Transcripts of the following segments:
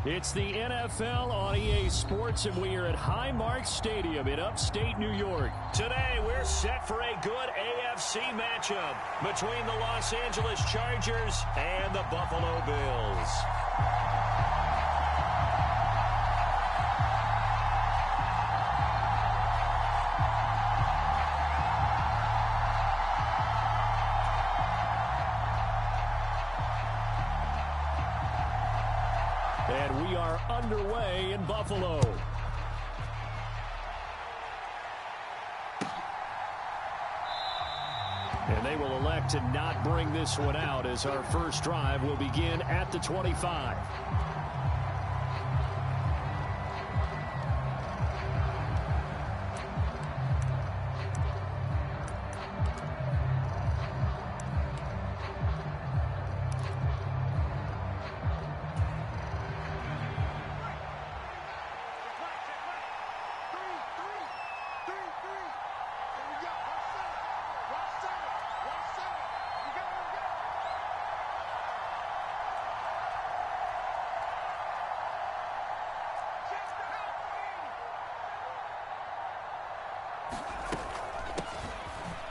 It's the NFL on EA Sports, and we are at Highmark Stadium in upstate New York. Today, we're set for a good AFC matchup between the Los Angeles Chargers and the Buffalo Bills. And we are underway in Buffalo. And they will elect to not bring this one out as our first drive will begin at the 25.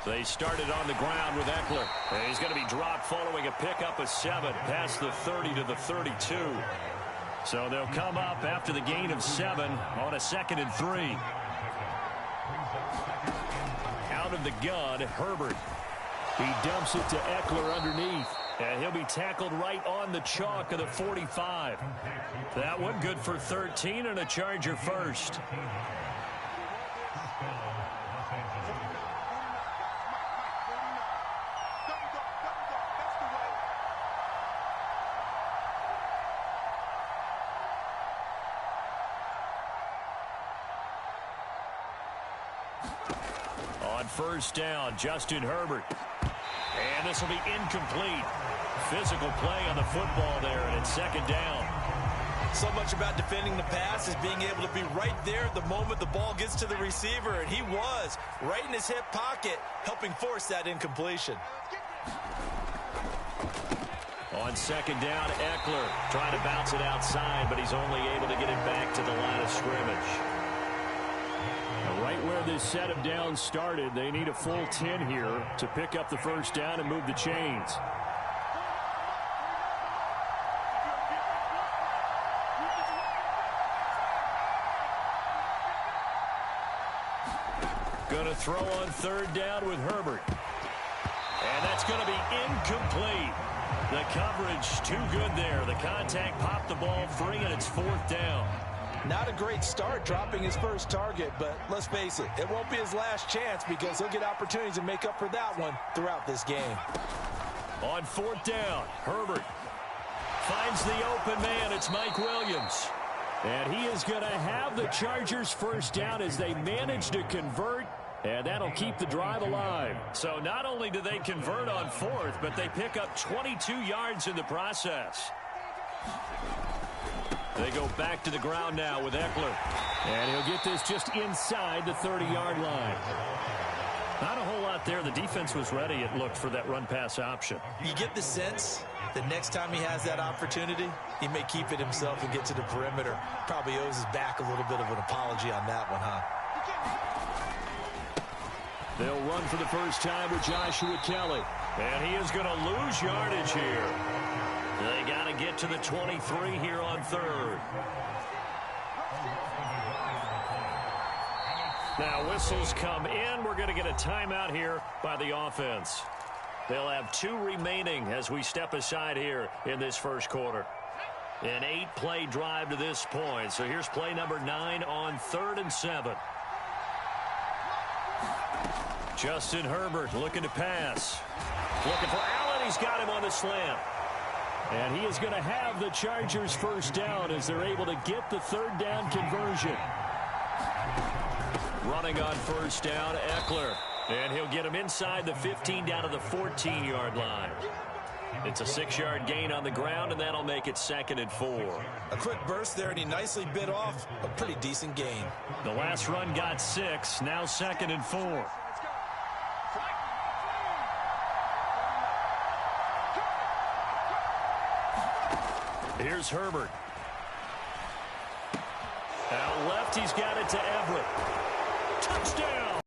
They started on the ground with Eckler. And he's going to be dropped following a pickup of 7 past the 30 to the 32. So they'll come up after the gain of 7 on a 2nd and 3. Out of the gun, Herbert. He dumps it to Eckler underneath. And he'll be tackled right on the chalk of the 45. That one good for 13 and a Charger first. On first down, Justin Herbert. And this will be incomplete. Physical play on the football there, and it's 2nd down. So much about defending the pass is being able to be right there the moment the ball gets to the receiver, and he was right in his hip pocket, helping force that incompletion. On 2nd down, Eckler trying to bounce it outside, but he's only able to get it back to the line of scrimmage. Right where this set of downs started, they need a full 10 here to pick up the first down and move the chains. Going to throw on 3rd down with Herbert. And that's going to be incomplete. The coverage too good there. The contact popped the ball free, and it's 4th down. Not a great start dropping his first target, but let's face it, it won't be his last chance because he'll get opportunities to make up for that one throughout this game. On 4th down, Herbert finds the open man. It's Mike Williams. And he is going to have the Chargers first down as they manage to convert, and that'll keep the drive alive. So not only do they convert on 4th, but they pick up 22 yards in the process. They go back to the ground now with Eckler. And he'll get this just inside the 30-yard line. Not a whole lot there. The defense was ready, it looked, for that run-pass option. You get the sense that next time he has that opportunity, he may keep it himself and get to the perimeter. Probably owes his back a little bit of an apology on that one, huh? They'll run for the first time with Joshua Kelly. And he is going to lose yardage here. They got to get to the 23 here on 3rd. Now whistles come in. We're going to get a timeout here by the offense. They'll have 2 remaining as we step aside here in this first quarter. An 8-play drive to this point. So here's play number 9 on 3rd and 7. Justin Herbert looking to pass. Looking for Allen. He's got him on the slant. And he is going to have the Chargers first down as they're able to get the 3rd down conversion. Running on first down, Eckler. And he'll get him inside the 15 down to the 14-yard line. It's a 6-yard gain on the ground, and that'll make it 2nd and 4. A quick burst there, and he nicely bit off a pretty decent gain. The last run got 6, now 2nd and 4. Here's Herbert. left. He's got it to Everett. Touchdown!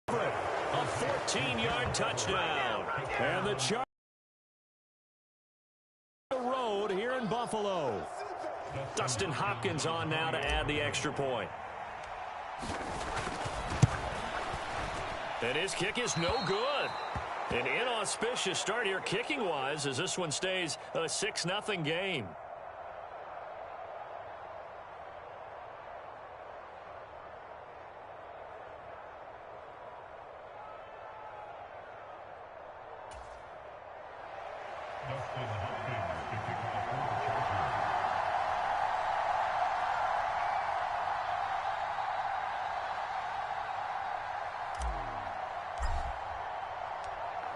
Everett, a 14-yard touchdown. And the Chargers on the road here in Buffalo. Dustin Hopkins on now to add the extra point. And his kick is no good. An inauspicious start here kicking-wise as this one stays a 6-0 game.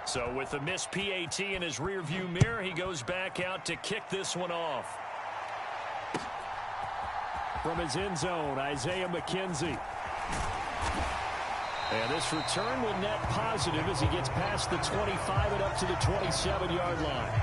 So with the missed PAT in his rearview mirror, he goes back out to kick this one off. From his end zone, Isaiah McKenzie. And this return will net positive as he gets past the 25 and up to the 27-yard line.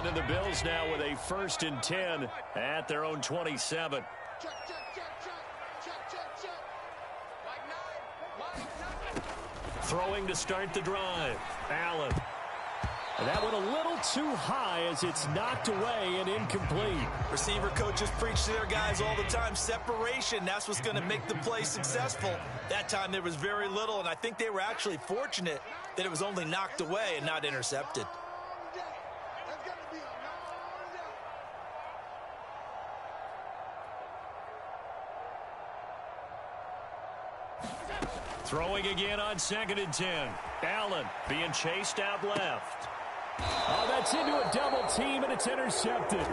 And the Bills now with a 1st and 10 at their own 27. Throwing to start the drive. Allen. And that went a little too high as it's knocked away and incomplete. Receiver coaches preach to their guys all the time. Separation, that's what's going to make the play successful. That time there was very little, and I think they were actually fortunate that it was only knocked away and not intercepted. Throwing again on 2nd and 10. Allen being chased out left. Oh, that's into a double team, and it's intercepted.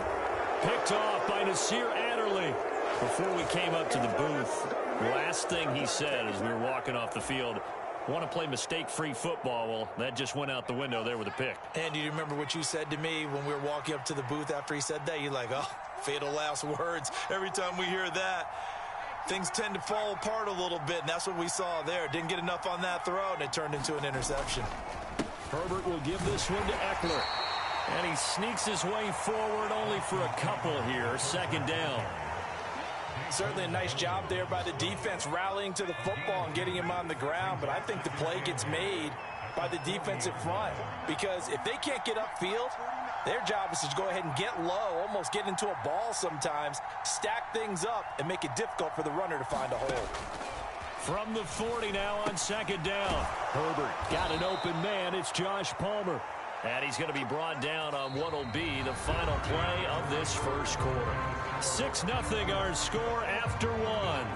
Picked off by Nasir Adderley. Before we came up to the booth, last thing he said as we were walking off the field, want to play mistake-free football. Well, that just went out the window there with a pick. And do you remember what you said to me when we were walking up to the booth after he said that? You're like, oh, fatal last words. Every time we hear that, things tend to fall apart a little bit, and that's what we saw there. Didn't get enough on that throw, and it turned into an interception. Herbert will give this one to Eckler. And he sneaks his way forward only for a couple here. 2nd down. Certainly a nice job there by the defense rallying to the football and getting him on the ground, but I think the play gets made by the defensive front because if they can't get upfield, their job is to go ahead and get low, almost get into a ball sometimes, stack things up, and make it difficult for the runner to find a hole. From the 40 now on 2nd down. Herbert got an open man. It's Josh Palmer. And he's going to be brought down on what will be the final play of this first quarter. 6-0 our score after one.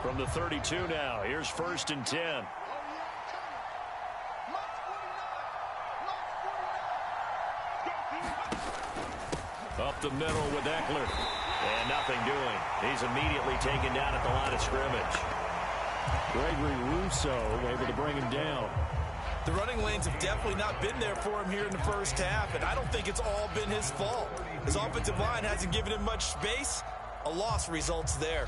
From the 32 now, here's 1st and 10. Up the middle with Eckler. And nothing doing. He's immediately taken down at the line of scrimmage. Gregory Rousseau able to bring him down. The running lanes have definitely not been there for him here in the first half, and I don't think it's all been his fault. His offensive line hasn't given him much space. A loss results there.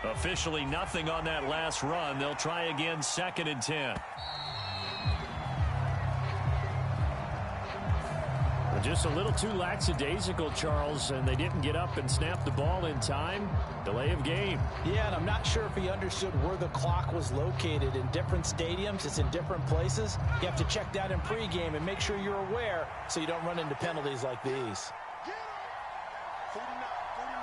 Officially nothing on that last run. They'll try again 2nd and 10. Just a little too lackadaisical, Charles, and they didn't get up and snap the ball in time. Delay of game. Yeah, and I'm not sure if he understood where the clock was located. In different stadiums, it's in different places. You have to check that in pregame and make sure you're aware so you don't run into penalties like these. 49, 49.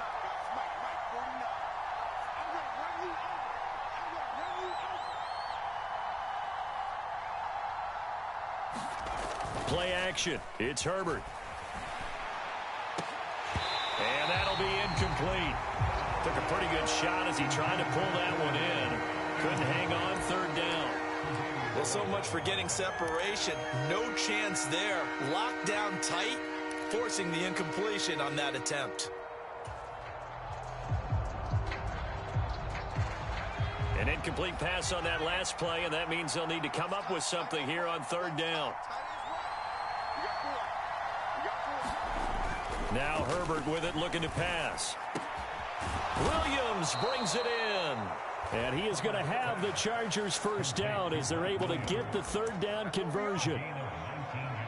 play action. It's Herbert. And that'll be incomplete. Took a pretty good shot as he tried to pull that one in. Couldn't hang on, third down. Well, so much for getting separation. No chance there. Locked down tight, forcing the incompletion on that attempt. An incomplete pass on that last play, and that means they'll need to come up with something here on third down. Now Herbert with it, looking to pass. Williams brings it in. And he is going to have the Chargers first down as they're able to get the third down conversion.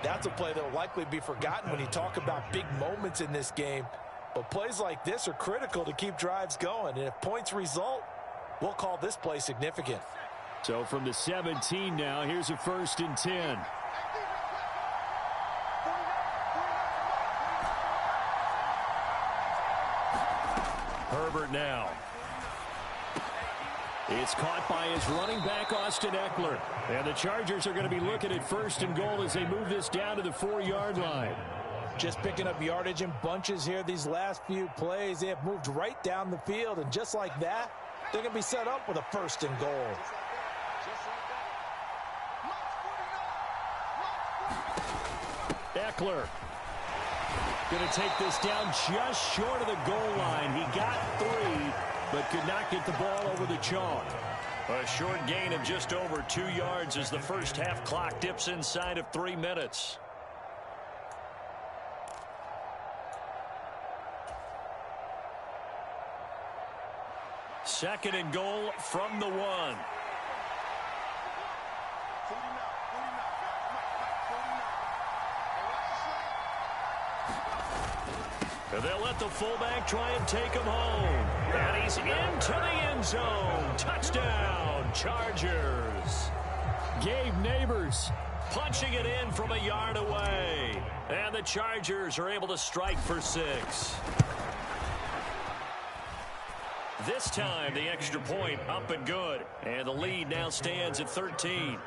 That's a play that will likely be forgotten when you talk about big moments in this game. But plays like this are critical to keep drives going. And if points result, we'll call this play significant. So from the 17 now, here's a 1st and 10. Herbert now. It's caught by his running back, Austin Eckler. And the Chargers are going to be looking at 1st and goal as they move this down to the 4-yard line. Just picking up yardage in bunches here these last few plays. They have moved right down the field, and just like that, they're going to be set up with a 1st and goal. Eckler going to take this down just short of the goal line. He got 3, but could not get the ball over the chalk. A short gain of just over 2 yards as the first half clock dips inside of 3 minutes. Second and goal from the 1. They'll let the fullback try and take him home. And he's into the end zone. Touchdown, Chargers. Gabe Neighbors punching it in from a yard away. And the Chargers are able to strike for 6. This time, the extra point up and good. And the lead now stands at 13.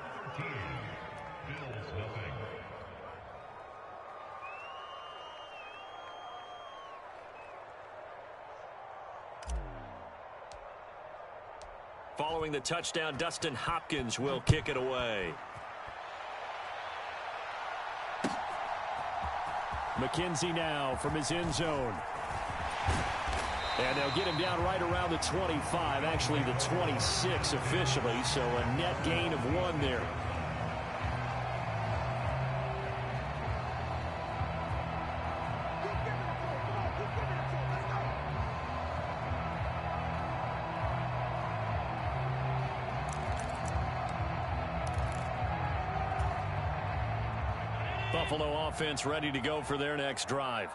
Following the touchdown, Dustin Hopkins will kick it away. McKenzie now from his end zone. And they'll get him down right around the 25, actually the 26 officially, so a net gain of 1 there. Buffalo offense ready to go for their next drive.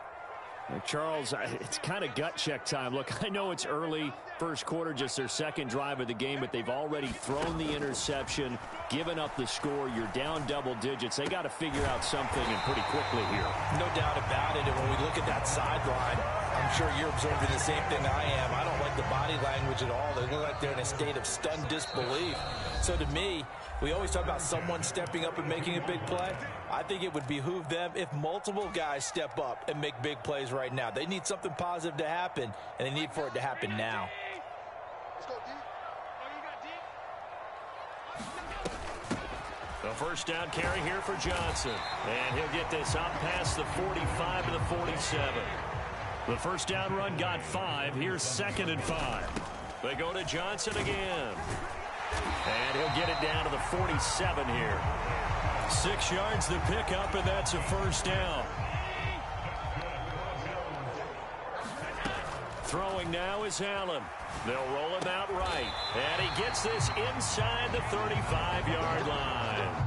Charles, it's kind of gut check time. Look, I know it's early, first quarter, just their second drive of the game, but they've already thrown the interception, given up the score. You're down double digits. They got to figure out something, and pretty quickly here. No doubt about it. And when we look at that sideline, I'm sure you're observing the same thing I am. I don't like the body language at all. They look like they're in a state of stunned disbelief. So to me, we always talk about someone stepping up and making a big play. I think it would behoove them if multiple guys step up and make big plays right now. They need something positive to happen, and they need for it to happen now. The first down carry here for Johnson. And he'll get this out past the 45 to the 47. The first down run got 5. Here's 2nd and 5. They go to Johnson again. And he'll get it down to the 47 here. 6 yards the pickup, and that's a first down. Throwing now is Allen. They'll roll him out right. And he gets this inside the 35-yard line.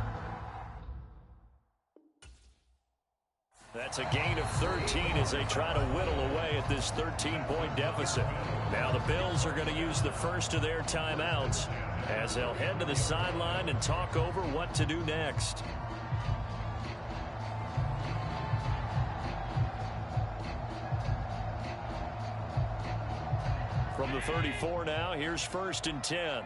That's a gain of 13 as they try to whittle away at this 13-point deficit. Now the Bills are going to use the first of their timeouts as they'll head to the sideline and talk over what to do next. From the 34 now, here's 1st and 10.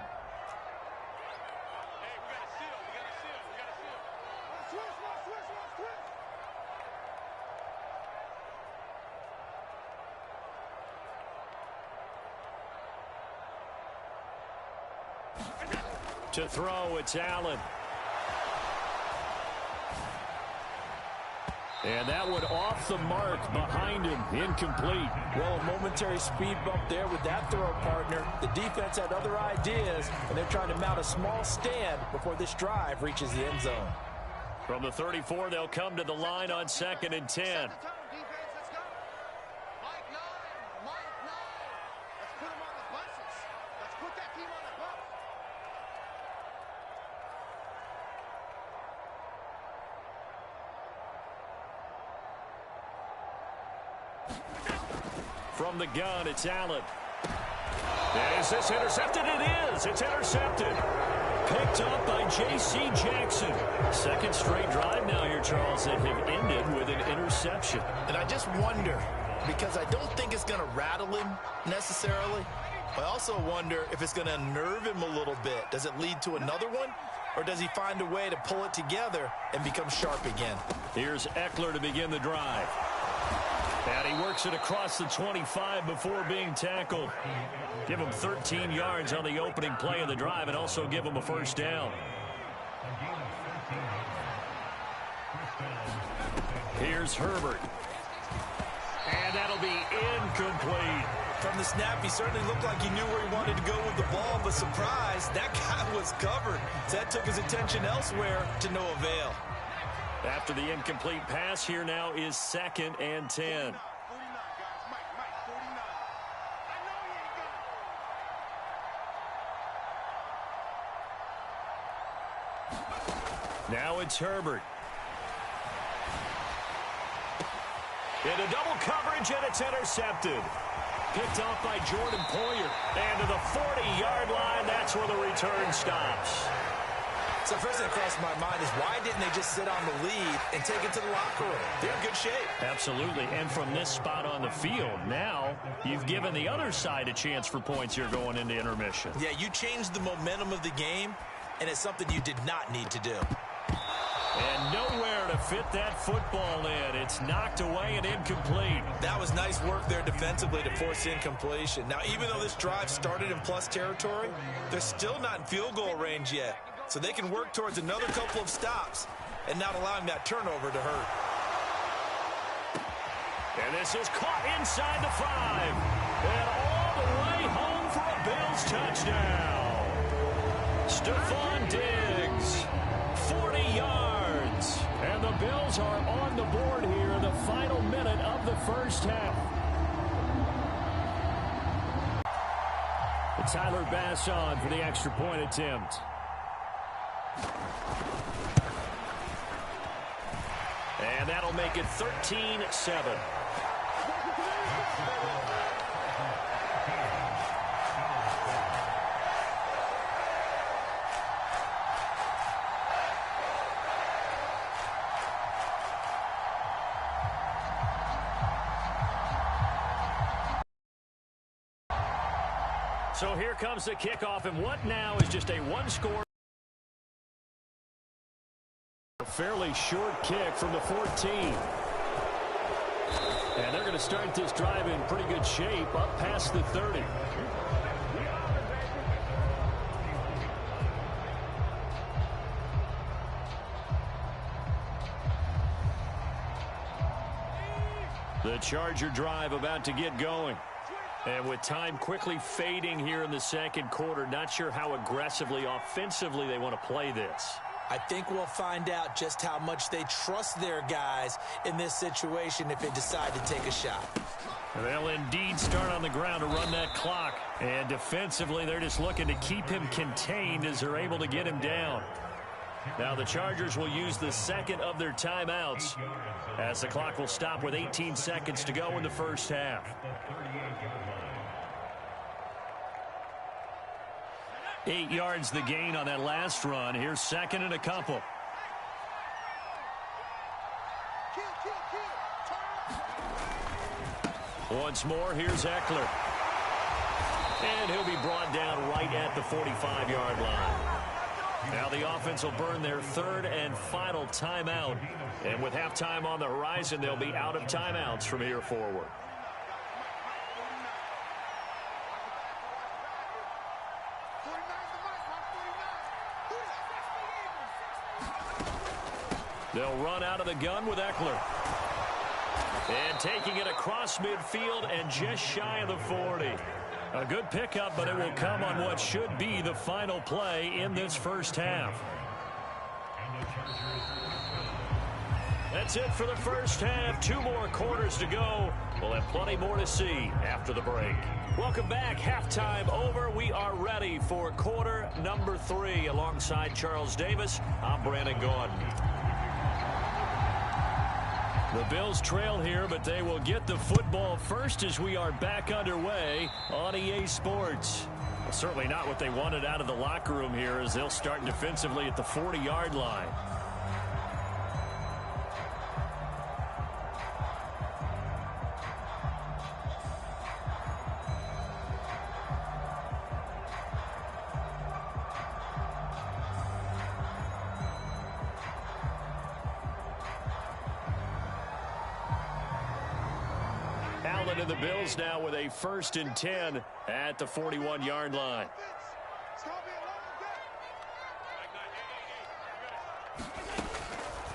To throw, it's Allen. And that one off the mark behind him, incomplete. Well, a momentary speed bump there with that throw, partner. The defense had other ideas, and they're trying to mount a small stand before this drive reaches the end zone. From the 34, they'll come to the line on 2nd and 10. From the gun, it's Allen. And is this intercepted? It is. It's intercepted. Picked up by J.C. Jackson. Second straight drive now here, Charles, that have ended with an interception. And I just wonder, because I don't think it's going to rattle him necessarily. I also wonder if it's going to unnerve him a little bit. Does it lead to another one? Or does he find a way to pull it together and become sharp again? Here's Eckler to begin the drive. And he works it across the 25 before being tackled. Give him 13 yards on the opening play of the drive and also give him a first down. Here's Herbert. And that'll be incomplete. From the snap, he certainly looked like he knew where he wanted to go with the ball, but surprise, that guy was covered. So that took his attention elsewhere to no avail. After the incomplete pass, here now is 2nd and 10. Now it's Herbert. Into double coverage, and it's intercepted. Picked off by Jordan Poyer. And to the 40-yard line, that's where the return stops. So first thing that crossed my mind is why didn't they just sit on the lead and take it to the locker room? They're in good shape. Absolutely. And from this spot on the field, now you've given the other side a chance for points here going into intermission. Yeah, you changed the momentum of the game, and it's something you did not need to do. And nowhere to fit that football in. It's knocked away and incomplete. That was nice work there defensively to force incompletion. Now, even though this drive started in plus territory, they're still not in field goal range yet. So they can work towards another couple of stops and not allowing that turnover to hurt. And this is caught inside the 5. And all the way home for a Bills touchdown. Stephon Diggs, 40 yards. And the Bills are on the board here in the final minute of the first half. Tyler Bass on for the extra point attempt. And that'll make it 13-7. So here comes the kickoff, and what now is just a one-score. A fairly short kick from the 14. And they're going to start this drive in pretty good shape up past the 30. The Charger drive about to get going. And with time quickly fading here in the second quarter, not sure how aggressively, offensively they want to play this. I think we'll find out just how much they trust their guys in this situation if they decide to take a shot. They'll indeed start on the ground to run that clock. And defensively, they're just looking to keep him contained as they're able to get him down. Now the Chargers will use the second of their timeouts as the clock will stop with 18 seconds to go in the first half. Eight yards the gain on that last run. Here's second and a couple. Once more, here's Eckler. And he'll be brought down right at the 45-yard line. Now the offense will burn their third and final timeout. And with halftime on the horizon, they'll be out of timeouts from here forward. They'll run out of the gun with Eckler. And taking it across midfield and just shy of the 40. A good pickup, but it will come on what should be the final play in this first half. That's it for the first half. 2 more quarters to go. We'll have plenty more to see after the break. Welcome back. Halftime over. We are ready for quarter number 3. Alongside Charles Davis, I'm Brandon Gaudin. The Bills trail here, but they will get the football first as we are back underway on EA Sports. Well, certainly not what they wanted out of the locker room here as they'll start defensively at the 40-yard line. Allen and the Bills now with a 1st and 10 at the 41-yard line.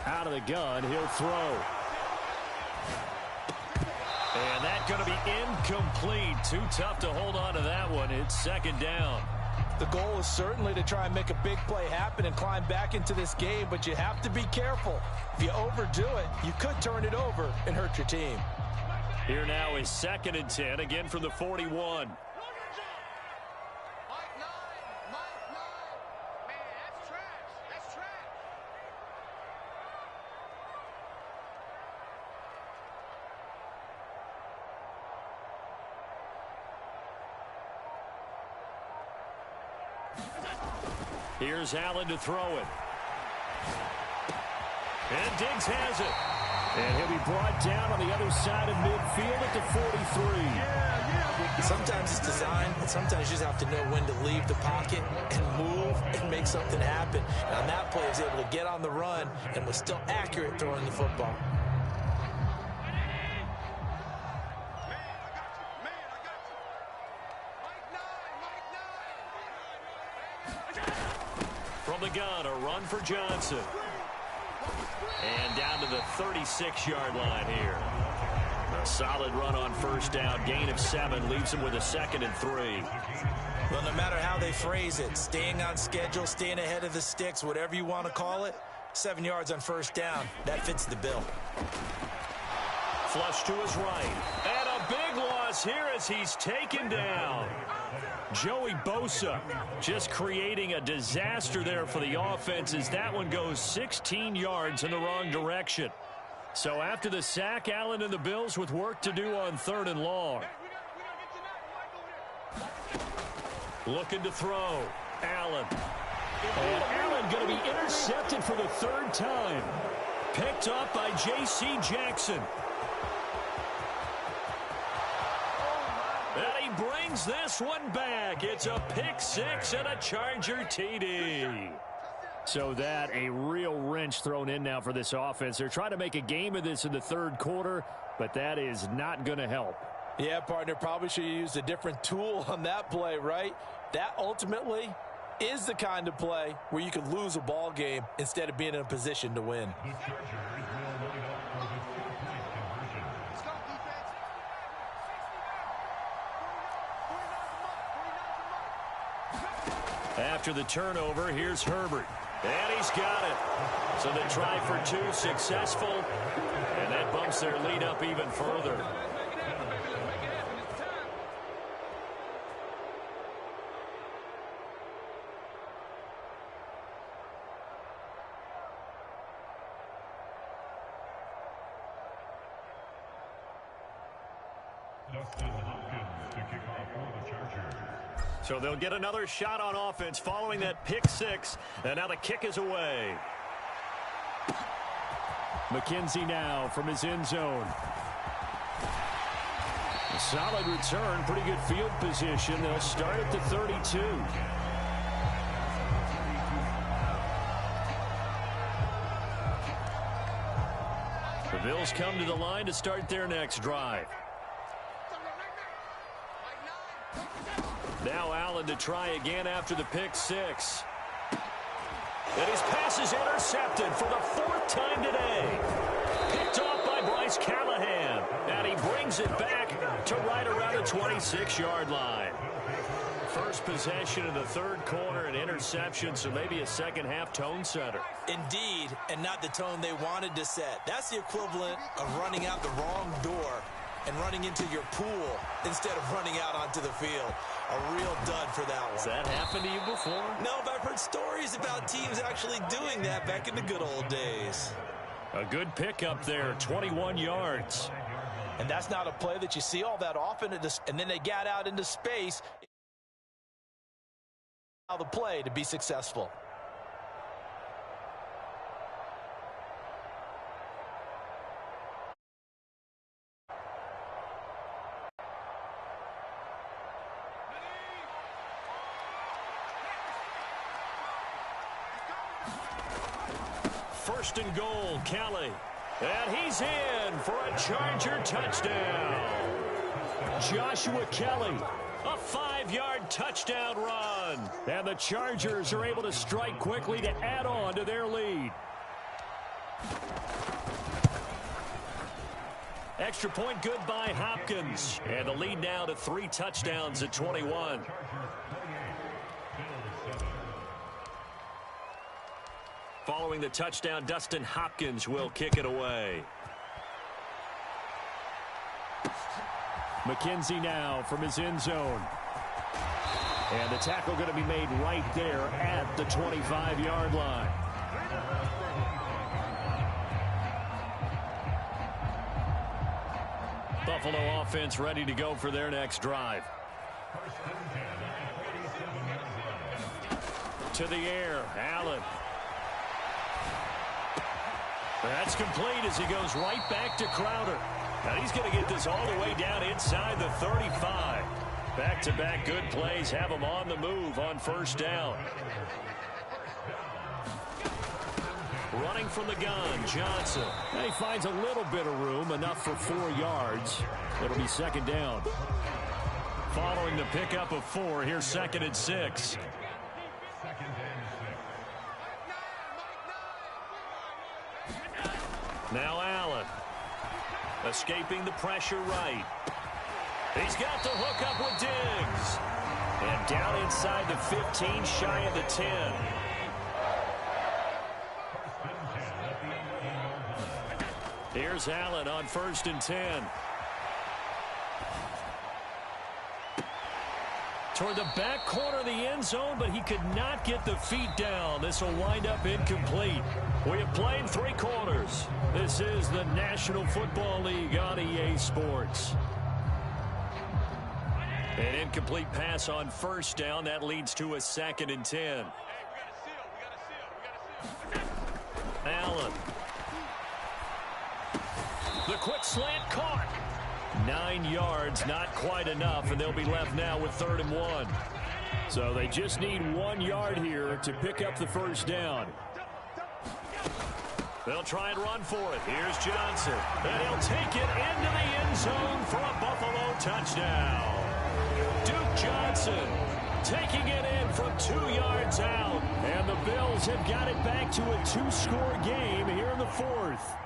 Out of the gun, he'll throw. And that's going to be incomplete. Too tough to hold on to that one. It's 2nd down. The goal is certainly to try and make a big play happen and climb back into this game, but you have to be careful. If you overdo it, you could turn it over and hurt your team. Here now is 2nd and 10, again from the 41. Here's Allen to throw it. And Diggs has it. And he'll be brought down on the other side of midfield at the 43. Sometimes it's design, and sometimes you just have to know when to leave the pocket and move and make something happen. And on that play, he was able to get on the run and was still accurate throwing the football. From the gun, a run for Johnson. And down to the 36-yard line here. A solid run on 1st down. Gain of 7 leaves him with a 2nd and 3. Well, no matter how they phrase it, staying on schedule, staying ahead of the sticks, whatever you want to call it, 7 yards on 1st down, that fits the bill. Flush to his right. And a big loss here as he's taken down. Joey Bosa just creating a disaster there for the offense as that one goes 16 yards in the wrong direction. So after the sack, Allen and the Bills with work to do on 3rd and long. Looking to throw. Allen. And Allen going to be intercepted for the 3rd time. Picked up by J.C. Jackson. And he brings this one back. It's a pick 6 and a Charger TD. So that a real wrench thrown in now for this offense. They're trying to make a game of this in the 3rd quarter, but that is not going to help. Yeah, partner, probably should have used a different tool on that play, right? That ultimately is the kind of play where you can lose a ball game instead of being in a position to win. After the turnover, here's Herbert. And he's got it. So they try for 2, successful. And that bumps their lead up even further. So they'll get another shot on offense following that pick 6. And now the kick is away. McKenzie now from his end zone. A solid return, pretty good field position. They'll start at the 32. The Bills come to the line to start their next drive. Now Allen to try again after the pick 6. And his pass is intercepted for the 4th time today. Picked off by Bryce Callahan. And he brings it back to right around the 26-yard line. First possession of the 3rd quarter, an interception, so maybe a second-half tone setter. Indeed, and not the tone they wanted to set. That's the equivalent of running out the wrong door and running into your pool instead of running out onto the field. A real dud for that one. Has that happened to you before? No, but I've heard stories about teams actually doing that back in the good old days. A good pickup there, 21 yards. And that's not a play that you see all that often, and then they got out into space. The play to be successful. First and goal, Kelly. And he's in for a Charger touchdown. Joshua Kelly. A 5-yard touchdown run. And the Chargers are able to strike quickly to add on to their lead. Extra point good by Hopkins. And the lead now to 3 touchdowns at 21. Following the touchdown, Dustin Hopkins will kick it away. McKenzie now from his end zone. And the tackle going to be made right there at the 25-yard line. Buffalo offense ready to go for their next drive. To the air, Allen. That's complete as he goes right back to Crowder. And he's going to get this all the way down inside the 35. Back-to-back good plays have him on the move on first down. Running from the gun, Johnson. And he finds a little bit of room, enough for 4 yards. It'll be second down. Following the pickup of 4, here's 2nd and 6. Now Allen. Escaping the pressure right. He's got the hook up with Diggs. And down inside the 15, shy of the 10. Here's Allen on 1st and 10. Toward the back corner of the end zone, but he could not get the feet down. This will wind up incomplete. We have played 3 quarters. This is the National Football League on EA Sports. An incomplete pass on first down. That leads to a 2nd and 10. Allen. The quick slant caught. 9 yards, not quite enough, and they'll be left now with 3rd and 1. So they just need 1 yard here to pick up the first down. They'll try and run for it. Here's Johnson. And he'll take it into the end zone for a Buffalo touchdown. Duke Johnson taking it in from 2 yards out. And the Bills have got it back to a 2-score game here in the 4th.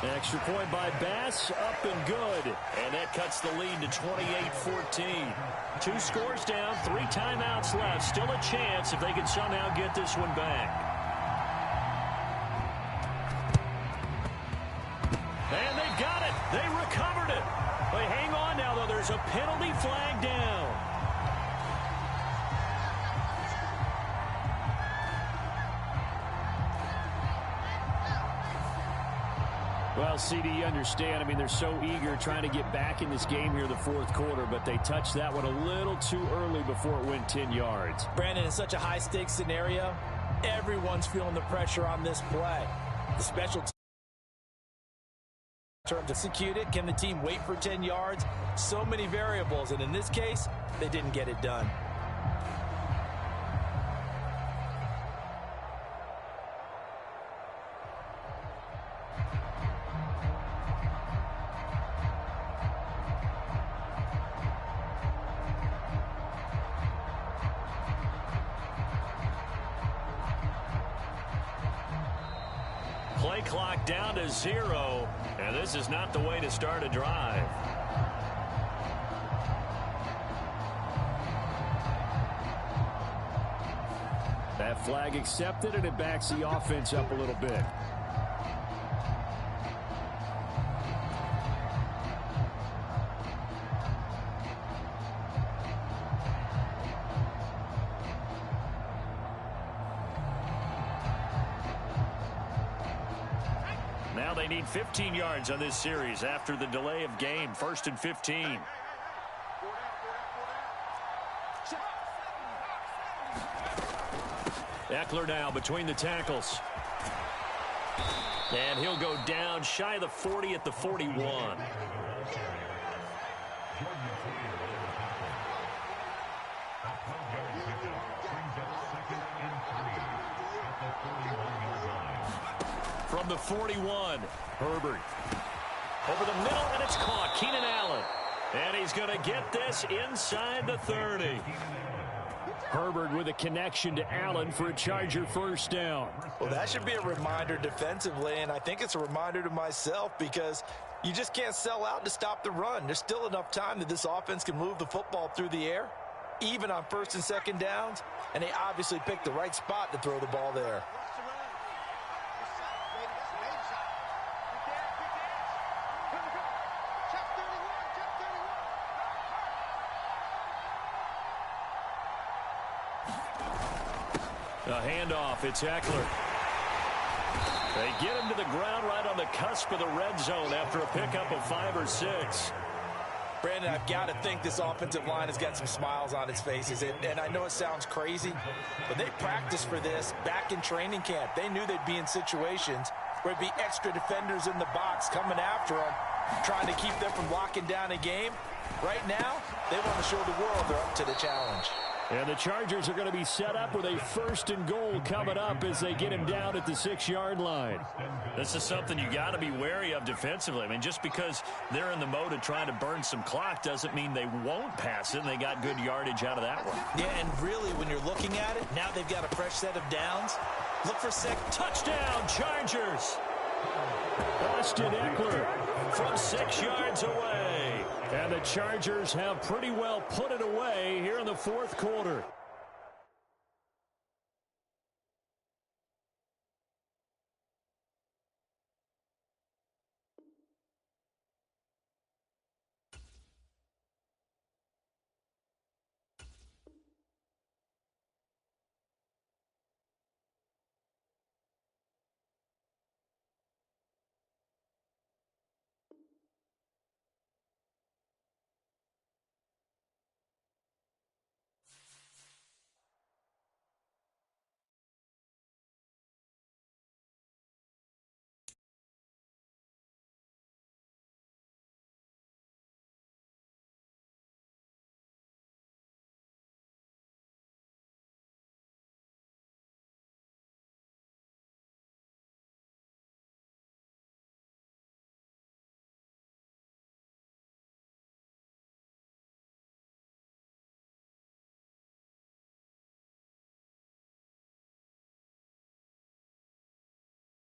Extra point by Bass, up and good. And that cuts the lead to 28-14. 2 scores down, 3 timeouts left. Still a chance if they can somehow get this one back. And they've got it. They recovered it. They hang on now, though. There's a penalty flag down. Well, CD, you understand. I mean, they're so eager trying to get back in this game here in the 4th quarter, but they touched that one a little too early before it went 10 yards. Brandon, in such a high-stakes scenario, everyone's feeling the pressure on this play. The special term to execute it. Can the team wait for 10 yards? So many variables, and in this case, they didn't get it done. Play clock down to 0, and this is not the way to start a drive. That flag accepted, and it backs the offense up a little bit. Now they need 15 yards on this series after the delay of game. 1st and 15. Eckler now between the tackles. And he'll go down shy of the 40 at the 41. From the 41, Herbert. Over the middle, and it's caught. Keenan Allen. And he's going to get this inside the 30. Herbert with a connection to Allen for a Charger first down. Well, that should be a reminder defensively, and I think it's a reminder to myself because you just can't sell out to stop the run. There's still enough time that this offense can move the football through the air, even on 1st and 2nd downs, and they obviously picked the right spot to throw the ball there. A handoff, it's Eckler. They get him to the ground right on the cusp of the red zone after a pickup of 5 or 6. Brandon, I've got to think this offensive line has got some smiles on its faces. And I know it sounds crazy, but they practiced for this back in training camp. They knew they'd be in situations where there'd be extra defenders in the box coming after them, trying to keep them from locking down a game. Right now, they want to show the world they're up to the challenge. And the Chargers are going to be set up with a 1st and goal coming up as they get him down at the 6-yard line. This is something you got to be wary of defensively. I mean, just because they're in the mode of trying to burn some clock doesn't mean they won't pass it, and they got good yardage out of that one. Yeah, and really, when you're looking at it, now they've got a fresh set of downs. Look for touchdown, Chargers! Austin Eckler from 6 yards away. And the Chargers have pretty well put it away here in the 4th quarter.